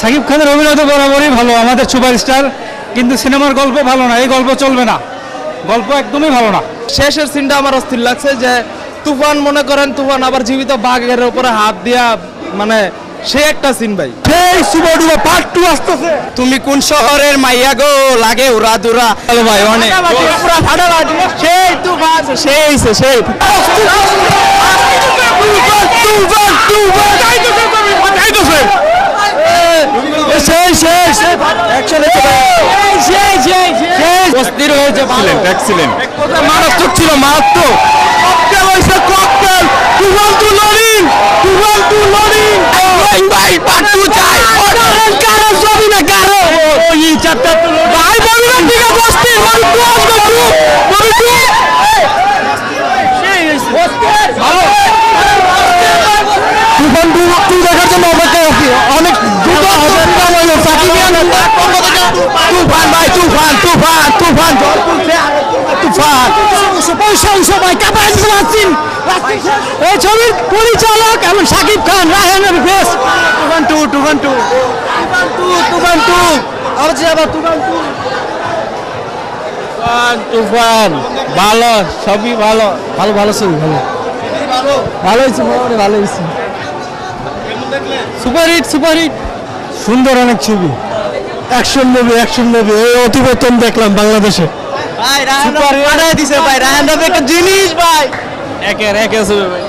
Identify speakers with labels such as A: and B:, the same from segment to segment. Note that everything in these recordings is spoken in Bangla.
A: সাকিব খানের অভিনয় তো বরাবরই ভালো, আমাদের সুপারস্টার, কিন্তু সিনেমার গল্প ভালো না, এই গল্প চলবে না, গল্প একদমই ভালো না।
B: শেষের সিনটা আমার অস্থির লাগছে যে তুফান, মনে করেন তুফান আবার জীবিত বাঘের উপরে হাত দিয়া, মানে সে একটা সিন ভাই।
A: সেই সুপার ডুপার পার্ট 2 আসতেছে।
B: তুমি কোন শহরের মাইয়া গো, লাগে উড়া দুরা। হ্যালো ভাই, অনেক পুরো ফাটাফাটি, সেই তুফান, সেই মারাত্মক ছিল, মারাত্মক ককটেল হইছে, ককটেল। তুফান টু লোডিং, তুফান টু লোডিং। ভাই পার্ট 2 চাই, কারো ছবি না, কারো ওই চ্যাপ্টার টু লোডিং। ভাই বলি না, ঠিক আছে, অস্থির ভাই, টু আসবে, টু সেই অস্থির ভালো। তুফান টু দেখার জন্য অপেক্ষা আছি, অনেক দ্রুত হবে। তুফান ভাই, তুফান তুফান তুফান তুফান সবাই কাপায় দিচ্ছেন। এই ছবির পরিচালক এবং শাকিব খান, রায়হানের বেশ। তুফান টু, তুফান টু, তুফান টু, তুফান টু, আবার তুফান টু। তুফান ভালো, সবই ভালো, ভালো ভালো ছবি, ভালো ভালো হয়েছে, মোটামুটি ভালো হয়েছে। সুপার হিট, সুপার হিট, সুন্দর অনেক ছবি, অ্যাকশন মুভি, অ্যাকশন মুভি। এই অতিবর্তন দেখলাম বাংলাদেশে। ভাই রায়হান পাঠাই দিছে ভাই, রায়হান রাফি একটা জিনিস ভাই, একে ছবি ভাই।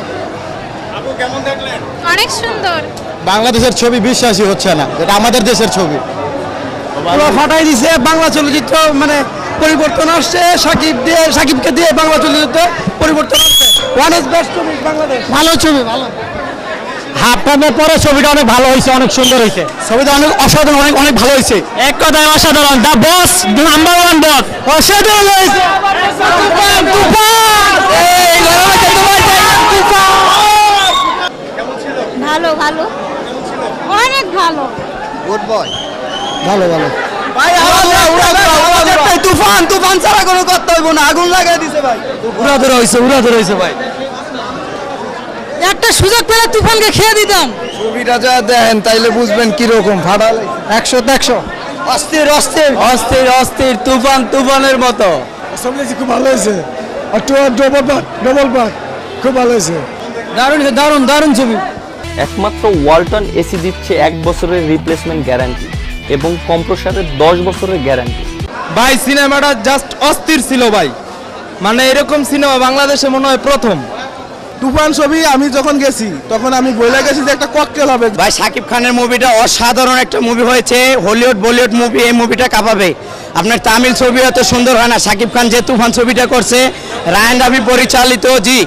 B: আপু কেমন দেখলেন?
C: অনেক সুন্দর।
B: বাংলাদেশের ছবি বিশ্বাসই হচ্ছে না, এটা আমাদের দেশের ছবি।
A: পুরো ফাটাই দিছে বাংলা চলচ্চিত্র, মানে পরিবর্তন আসছে, সাকিবকে দিয়ে বাংলা চলচ্চিত্র পরিবর্তন আসছে। ওয়ান ইজ বেস্ট ছবি বাংলাদেশ, ভালো ছবি, ভালো। হাফ টাইমের পরে ছবিটা অনেক ভালো হয়েছে, অনেক সুন্দর হয়েছে, ছবিটা অনেক অসাধারণ, অনেক অনেক ভালো হয়েছে। এক কথায় অসাধারণ, দা বস, নাম্বার 1 বস, অসাধারণ হয়েছে।
C: ভালো ভালো, অনেক ভালো।
B: গুড বয়,
A: ভালো ভালো
B: ভাই। তুফান, তুফান ছাড়া কোনো কথা হইব না, আগুন লাগাই দিছে ভাই।
A: উড়াধুরা হয়েছে, উড়াধুরা হয়েছে ভাই। একটা সুযোগ পেলে তুফানকে খেয়ে দিতাম।
B: ছবিটা যা দেখেন তাইলে বুঝবেন কিরকম ফাটাল।
A: 100
B: অস্থির অস্থির অস্থির অস্থির, তুফান তুফানের মতো।
A: ছবি খুব ভালো হয়েছে, ডবল পার্ট খুব ভালো হয়েছে, দারুণ দারুণ দারুণ ছবি।
D: একমাত্র ওয়ালটন এসি দিচ্ছে 1 বছরের রিপ্লেসমেন্ট গ্যারান্টি এবং কম্প্রেসারের 10 বছরের গ্যারান্টি।
B: ভাই সিনেমাটা জাস্ট অস্থির ছিল ভাই, মানে এরকম সিনেমা বাংলাদেশে মনে হয় প্রথম।
E: তুফান ছবি আমি যখন গেছি তখন আমি বলে গেছি যে একটা ককটেল হবে।
B: ভাই শাকিব খানের মুভিটা অসাধারণ একটা মুভি হয়েছে, হলিউড বলিউড মুভি এই মুভিটা কাঁপাবে। আপনার তামিল ছবি এত সুন্দর হয় না, শাকিব খান যে তুফান ছবিটা করছে, রায়হান রাফি পরিচালিত, জি।